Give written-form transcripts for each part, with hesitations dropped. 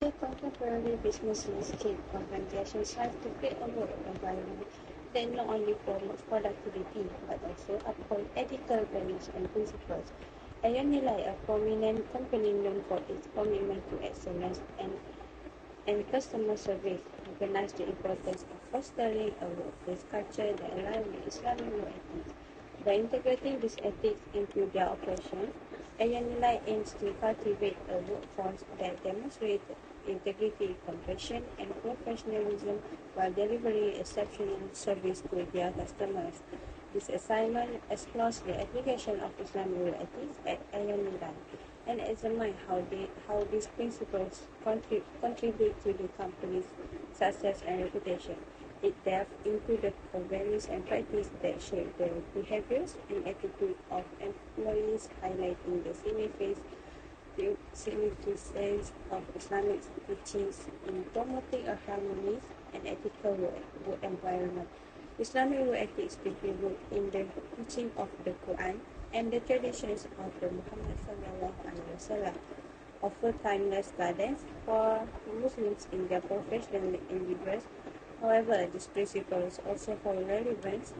The contemporary business landscape organization strives to create a work environment that not only promotes productivity but also upholds ethical values and principles. Aeon Nilai, a prominent company known for its commitment to excellence and customer service, recognizes the importance of fostering a workplace culture that aligns with Islamic work ethics. By integrating these ethics into their operations, Nilai aims to cultivate a workforce that demonstrates integrity, compassion, and professionalism while delivering exceptional service to their customers. This assignment explores the application of Islamic ethics at Nilai and examine how these principles contribute to the company's success and reputation. It delves into the core values and practices that shape the behaviors and attitude of employees, highlighting the significance of Islamic teachings in promoting a harmonious and ethical work environment. Islamic work ethics deeply rooted in the teaching of the Quran and the traditions of the Muhammad sallallahu alaihi wasallam, offer timeless guidance for Muslims in their professional endeavors. However, these principles also hold relevance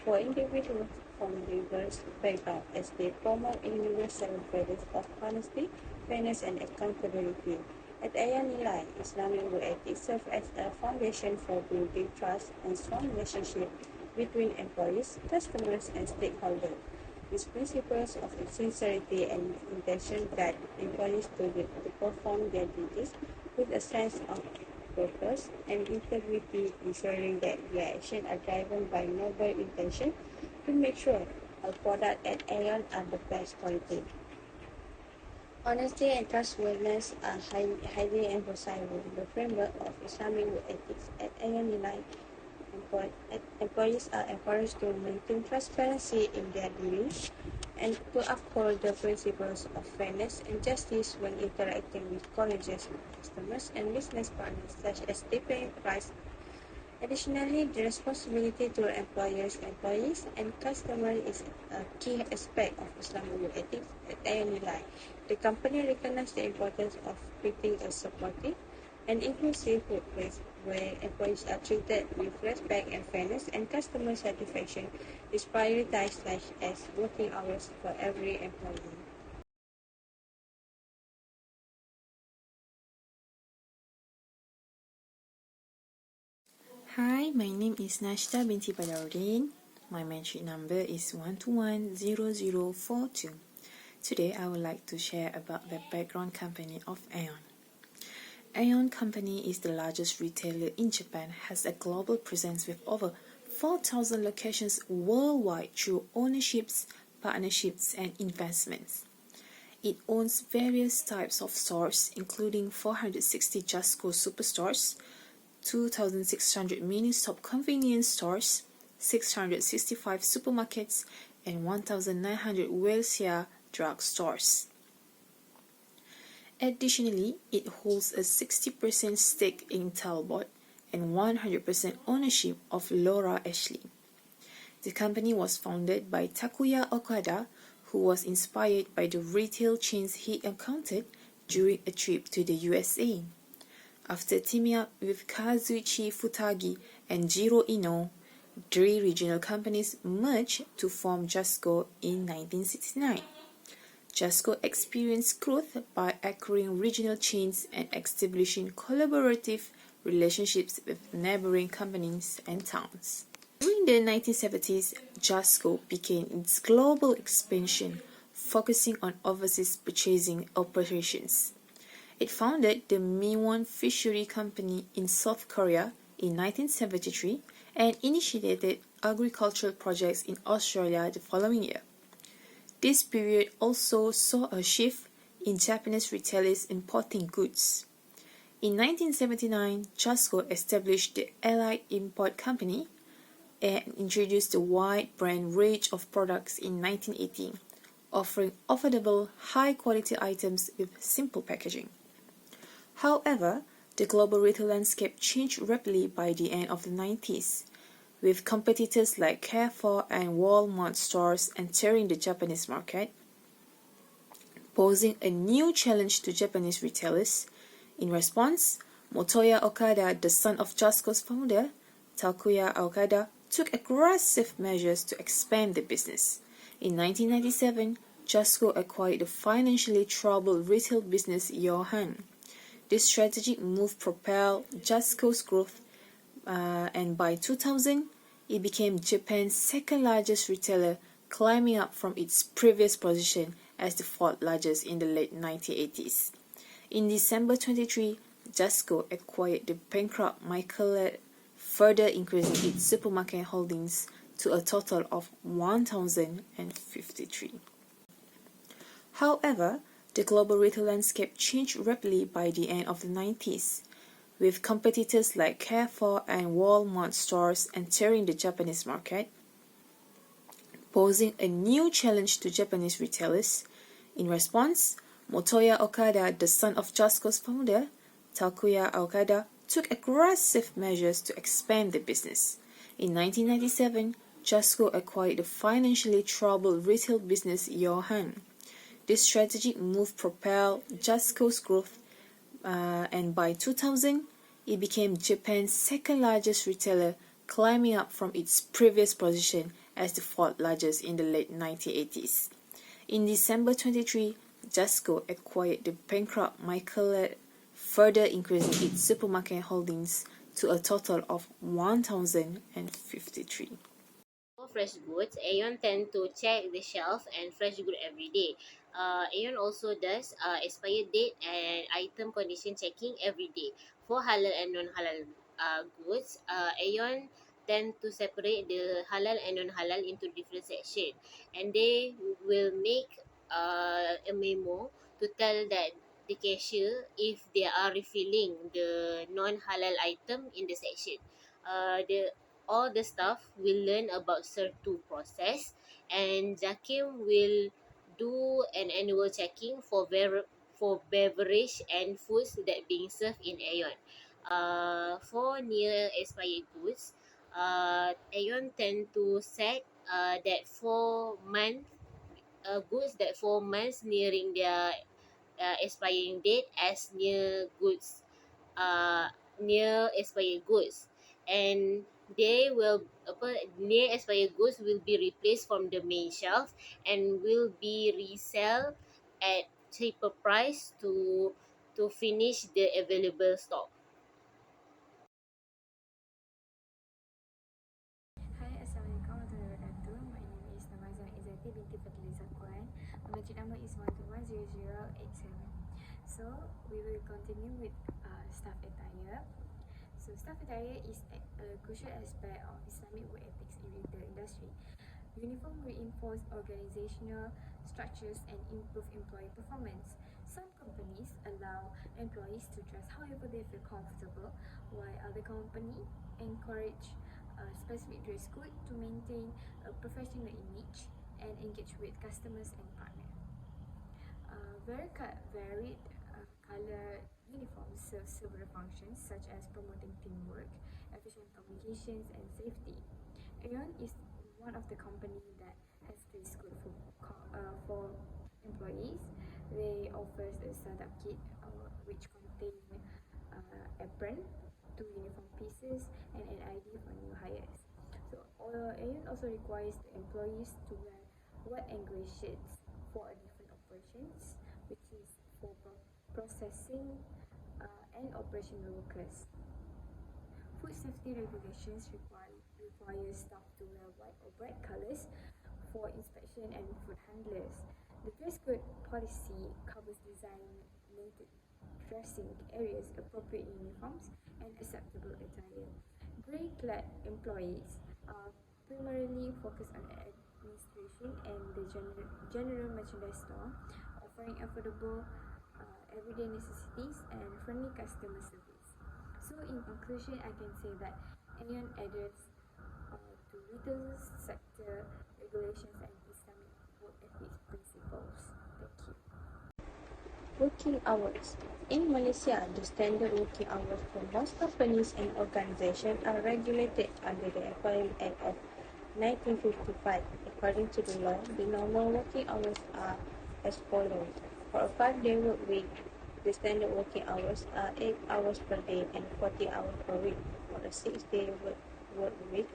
for individuals from diverse backgrounds as they promote universal values of honesty, fairness, and accountability. At Aeon Nilai, Islamic work ethics serves as a foundation for building trust and strong relationships between employees, customers, and stakeholders. These principles of sincerity and intention guide employees to perform their duties with a sense of purpose and integrity, ensuring that their actions are driven by noble intention to make sure our products at Aeon are the best quality. Honesty and trustworthiness are highly emphasized in the framework of Islamic work ethics at Aeon Nilai. Employees are encouraged to maintain transparency in their dealings and to uphold the principles of fairness and justice when interacting with colleagues, customers, and business partners, such as paying price. Additionally, the responsibility to employers, employees, and customers is a key aspect of Islamic work ethics at Aeon Nilai. The company recognizes the importance of creating a supportive and inclusive workplace where employees are treated with respect and fairness, and customer satisfaction is prioritized, such as working hours for every employee. Hi, my name is NASYITA binti BADARUDDIN. My matric number is 1210042. Today, I would like to share about the background company of Aeon. Aeon Company is the largest retailer in Japan, has a global presence with over 4,000 locations worldwide through ownerships, partnerships, and investments. It owns various types of stores, including 460 JUSCO superstores, 2,600 mini-stop convenience stores, 665 supermarkets, and 1,900 wholesale drug stores. Additionally, it holds a 60% stake in Talbot and 100% ownership of Laura Ashley. The company was founded by Takuya Okada, who was inspired by the retail chains he encountered during a trip to the USA. After teaming up with Kazuchi Futagi and Jiro Ino, 3 regional companies merged to form JUSCO in 1969. JUSCO experienced growth by acquiring regional chains and establishing collaborative relationships with neighboring companies and towns. During the 1970s, JUSCO began its global expansion, focusing on overseas purchasing operations. It founded the Miwon Fishery Company in South Korea in 1973 and initiated agricultural projects in Australia the following year. This period also saw a shift in Japanese retailers importing goods. In 1979, JUSCO established the Allied Import Company and introduced a wide brand range of products in 1980, offering affordable, high-quality items with simple packaging. However, the global retail landscape changed rapidly by the end of the 90s, with competitors like Carrefour and Walmart stores entering the Japanese market, posing a new challenge to Japanese retailers. In response, Motoya Okada, the son of JASCO's founder, Takuya Okada, took aggressive measures to expand the business. In 1997, JASCO acquired the financially troubled retail business Aeon. This strategic move propelled JASCO's growth, and by 2000, it became Japan's second largest retailer, climbing up from its previous position as the fourth largest in the late 1980s. In December 23, JASCO acquired the bankrupt Michaelet, further increasing its supermarket holdings to a total of 1,053. However, the global retail landscape changed rapidly by the end of the 90s, with competitors like Carrefour and Walmart stores entering the Japanese market, posing a new challenge to Japanese retailers. In response, Motoya Okada, the son of JASCO's founder, Takuya Okada, took aggressive measures to expand the business. In 1997, JASCO acquired the financially troubled retail business Aeon. This strategic move propelled JASCO's growth, and by 2000, it became Japan's second largest retailer, climbing up from its previous position as the fourth largest in the late 1980s. In December 23, JASCO acquired the bankrupt Michaelet, further increasing its supermarket holdings to a total of 1,053. For fresh goods, Aeon tend to check the shelf and fresh good every day. Aeon also does expired date and item condition checking every day. For halal and non-halal goods, Aeon tend to separate the halal and non-halal into different sections, and they will make a memo to tell that the cashier if they are refilling the non-halal item in the section. The all the staff will learn about SIR2 process, and Zakim will do an annual checking for beverage and foods that being served in Aeon. For near expired goods, Aeon tend to set that 4 month goods that 4 months nearing their expiring date as near expired goods, and they will near expired goods will be replaced from the main shelf and will be resell at cheaper price to finish the available stock. Hai, Assalamualaikum warahmatullahi wabarakatuh. My name is IZZATI binti FADHLIL ZAKUAN. My encik number is 1210087. So, we will continue with staff attire. So, staff attire is a crucial aspect of Islamic work ethics in retail industry. Uniform reinforce organizational structures and improve employee performance. Some companies allow employees to dress however they feel comfortable, while other companies encourage specific dress code to maintain a professional image and engage with customers and partners. Varied color uniforms serve several functions such as promoting teamwork, efficient communications, and safety. Aeon is one of the companies that has dress code for employees. They offers a startup kit which contains apron, two uniform pieces, and an ID for new hires. So, Aeon also requires the employees to wear white and grey shirts for a different operations, which is for processing and operational workers. Food safety regulations require staff to wear white or bright colors for inspection and food handlers. The dress code policy covers designated dressing areas, appropriate uniforms, and acceptable attire. Grey-clad employees are primarily focused on administration and the general merchandise store, offering affordable everyday necessities and friendly customer service. So, in conclusion, I can say that Aeon adheres to retail sector regulations and Islamic work ethics principles. Thank you. Working hours. In Malaysia, the standard working hours for most companies and organizations are regulated under the Employment Act of 1955. According to the law, the normal working hours are as follows. For a 5-day work week, The standard working hours are 8 hours per day and 40 hours per week. For a 6-day work week,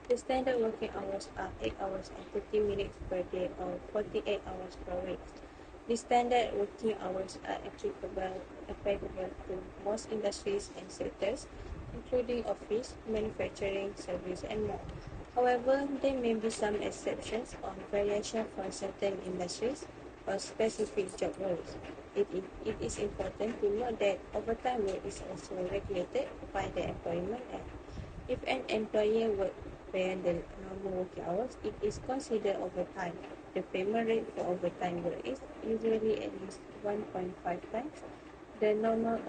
the standard working hours are 8 hours and 30 minutes per day or 48 hours per week. The standard working hours are applicable to most industries and sectors, including office, manufacturing, service, and more. However, there may be some exceptions or variation for certain industries or specific job roles. It is important to note that overtime work is also regulated by the Employment Act. If an employer works beyond the normal working hours, it is considered overtime. The payment rate for overtime work is usually at least 1.5 times the normal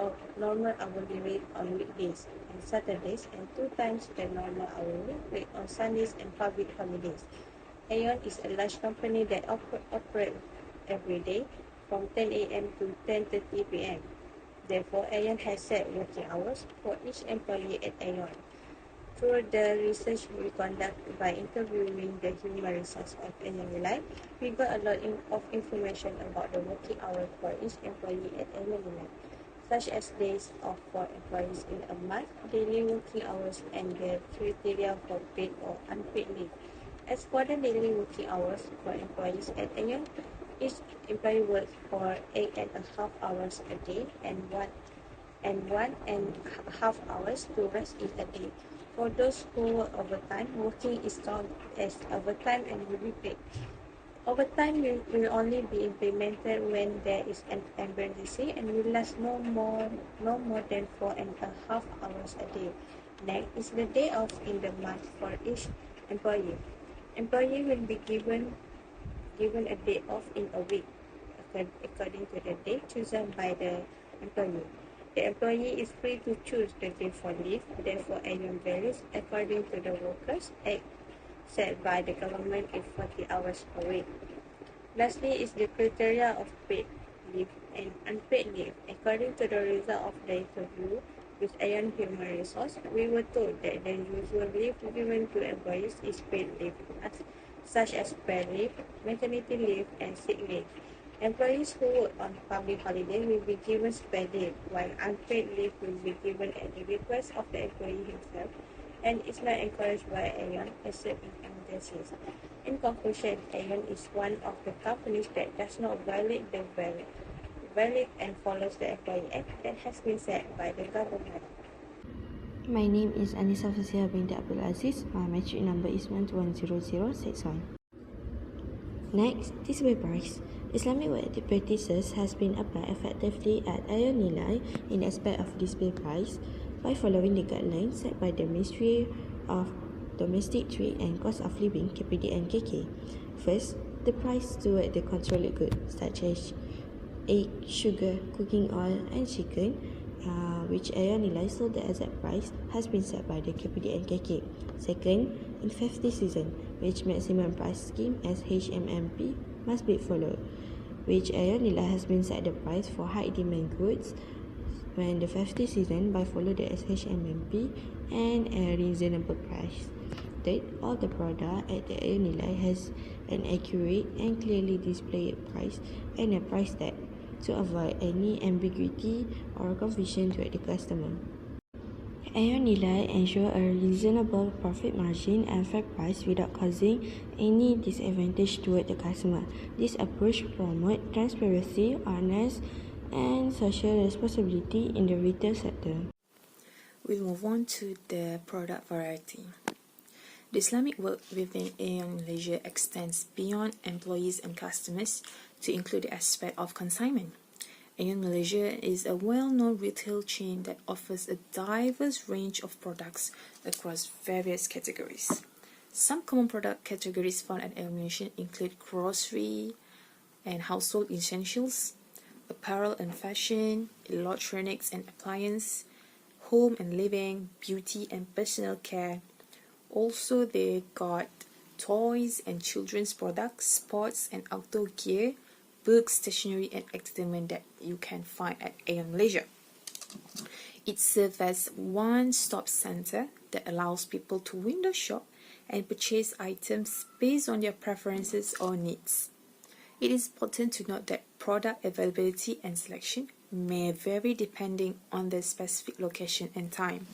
hourly rate on weekdays and Saturdays, and 2 times the normal hourly rate on Sundays and public holidays. Aeon is a large company that operates every day from 10 a.m. to 10:30 p.m. Therefore, Aeon has set working hours for each employee at Aeon. Through the research we conduct by interviewing the human resource of Nilai, we got a lot of information about the working hours for each employee at Nilai, such as days off for employees in a month, daily working hours, and the criteria for paid or unpaid leave. As for the daily working hours for employees at Aeon, each employee works for 8.5 hours a day and 1.5 hours to rest in a day. For those who work overtime, working is counted as overtime and will be paid. Overtime will only be implemented when there is an emergency and will last no more than 4.5 hours a day. Next is the day off in the month for each employee. Employee will be given a day off in a week, according to the day chosen by the employee. The employee is free to choose the day for leave, therefore Aeon varies according to the Workers' Act set by the government in 40 hours per week. Lastly is the criteria of paid leave and unpaid leave. According to the result of the interview with Aeon Human Resource, we were told that the usual leave given to employees is paid leave, such as paid leave, maternity leave, and sick leave. Employees who work on public holiday will be given spare leave, while unpaid leave will be given at the request of the employee himself and is not encouraged by Aeon except in emergencies. In conclusion, Aeon is one of the companies that does not violate the valid and follows the Employee Act that has been set by the government. My name is ANEESA Binti AZIZ. My matric number is 120061. Next, display price. Islamic work ethic practices has been applied effectively at Aeon Nilai in aspect of display price by following the guidelines set by the Ministry of Domestic Trade and Cost of Living (KPD and KK). First, the price toward the controlled goods such as egg, sugar, cooking oil, and chicken, which Aeon Nilai sold the exact price, has been set by the KPD and KK. Second, in festive season, which maximum price scheme as HMMP must be followed, which Aeon Nilai has been set the price for high demand goods when the festive season by follow the SHMMP and a reasonable price. Third, all the product at the Aeon Nilai has an accurate and clearly displayed price and a price tag to avoid any ambiguity or confusion to the customer. Aeon Nilai ensure a reasonable profit margin and fair price without causing any disadvantage toward the customer. This approach promotes transparency, honest, and social responsibility in the retail sector. We'll move on to the product variety. The Islamic work within Aeon Malaysia extends beyond employees and customers to include the aspect of consignment. Aeon Malaysia is a well-known retail chain that offers a diverse range of products across various categories. Some common product categories found at Aeon Malaysia include grocery and household essentials, apparel and fashion, electronics and appliance, home and living, beauty and personal care. Also, they got toys and children's products, sports and outdoor gear, books, stationery and entertainment that you can find at Aeon Malaysia. It serves as one-stop center that allows people to window shop and purchase items based on their preferences or needs. It is important to note that product availability and selection may vary depending on the specific location and time.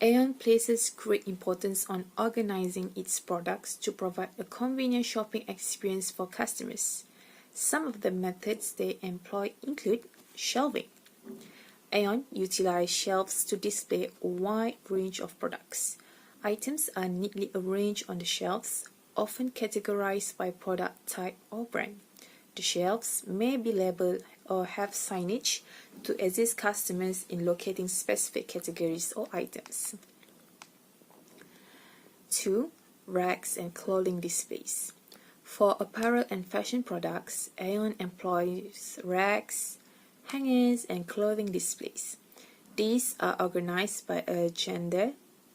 Aeon places great importance on organizing its products to provide a convenient shopping experience for customers. Some of the methods they employ include shelving. Aeon utilizes shelves to display a wide range of products. Items are neatly arranged on the shelves, often categorized by product type or brand. The shelves may be labeled or have signage to assist customers in locating specific categories or items. 2. Racks and clothing displays. For apparel and fashion products, Aeon employs racks, hangers, and clothing displays. These are organized by a gender,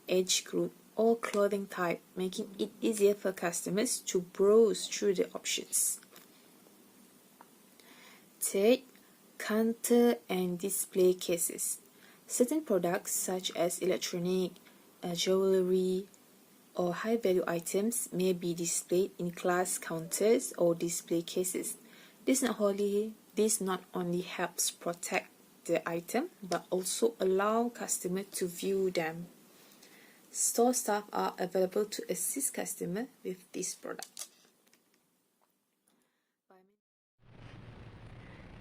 age group, or clothing type, making it easier for customers to browse through the options. Third, counter and display cases. Certain products such as electronic, jewelry, or high-value items may be displayed in glass counters or display cases. This not only helps protect the item but also allow customers to view them. Store staff are available to assist customers with this product.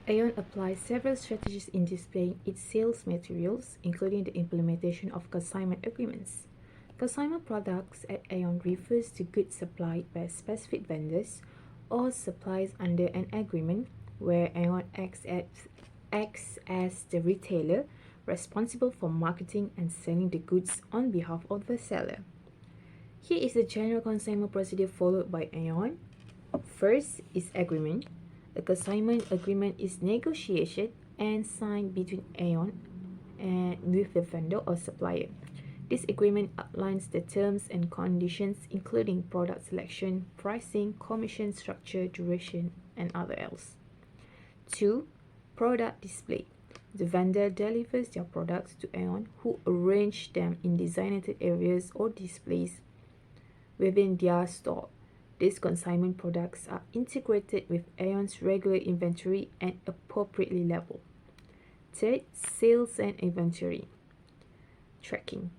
Aeon applies several strategies in displaying its sales materials, including the implementation of consignment agreements. Consignment products at Aeon refers to goods supplied by specific vendors or supplies under an agreement where Aeon acts as the retailer responsible for marketing and selling the goods on behalf of the seller. Here is the general consignment procedure followed by Aeon. First is agreement. A consignment agreement is negotiated and signed between Aeon and with the vendor or supplier. This agreement outlines the terms and conditions, including product selection, pricing, commission structure, duration, and other else. 2. Product display. The vendor delivers their products to Aeon, who arrange them in designated areas or displays within their store. These consignment products are integrated with Aeon's regular inventory and appropriately labeled. Third, sales and inventory tracking.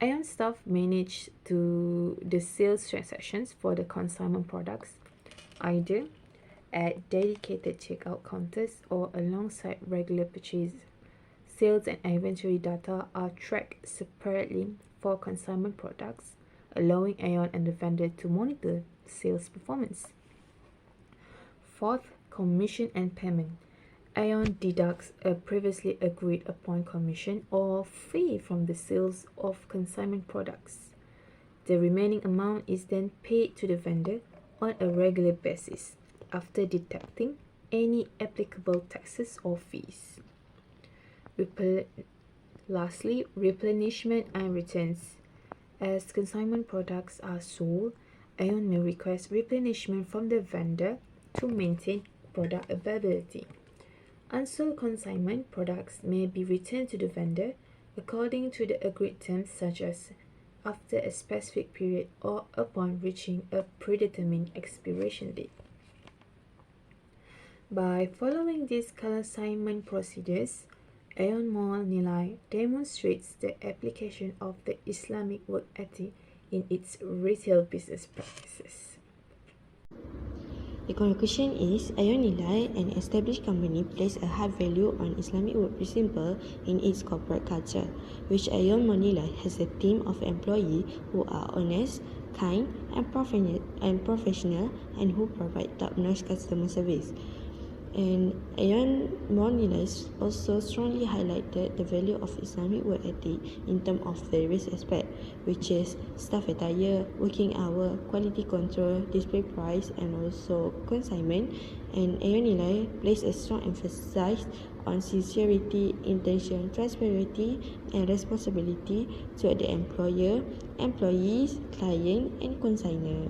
Aeon staff manage the sales transactions for the consignment products, either at dedicated checkout counters or alongside regular purchase. Sales and inventory data are tracked separately for consignment products, allowing Aeon and the vendor to monitor sales performance. Fourth, commission and payment. Aeon deducts a previously agreed upon commission or fee from the sales of consignment products. The remaining amount is then paid to the vendor on a regular basis after deducting any applicable taxes or fees. Lastly, replenishment and returns. As consignment products are sold, Aeon may request replenishment from the vendor to maintain product availability. Unsold consignment products may be returned to the vendor according to the agreed terms, such as after a specific period or upon reaching a predetermined expiration date. By following these consignment procedures, Aeon Mall Nilai demonstrates the application of the Islamic work ethic in its retail business practices. The conclusion is Aeon Nilai, an established company, places a high value on Islamic work principle in its corporate culture, which Aeon Mall Nilai has a team of employees who are honest, kind, and professional, and who provide top-notch customer service. And Aeon Mall Nilai also strongly highlighted the value of Islamic work ethic in terms of various aspects, which is staff attire, working hour, quality control, display price, and also consignment. And Aeon Nilai placed a strong emphasis on sincerity, intention, transparency, and responsibility toward the employer, employees, client, and consignor.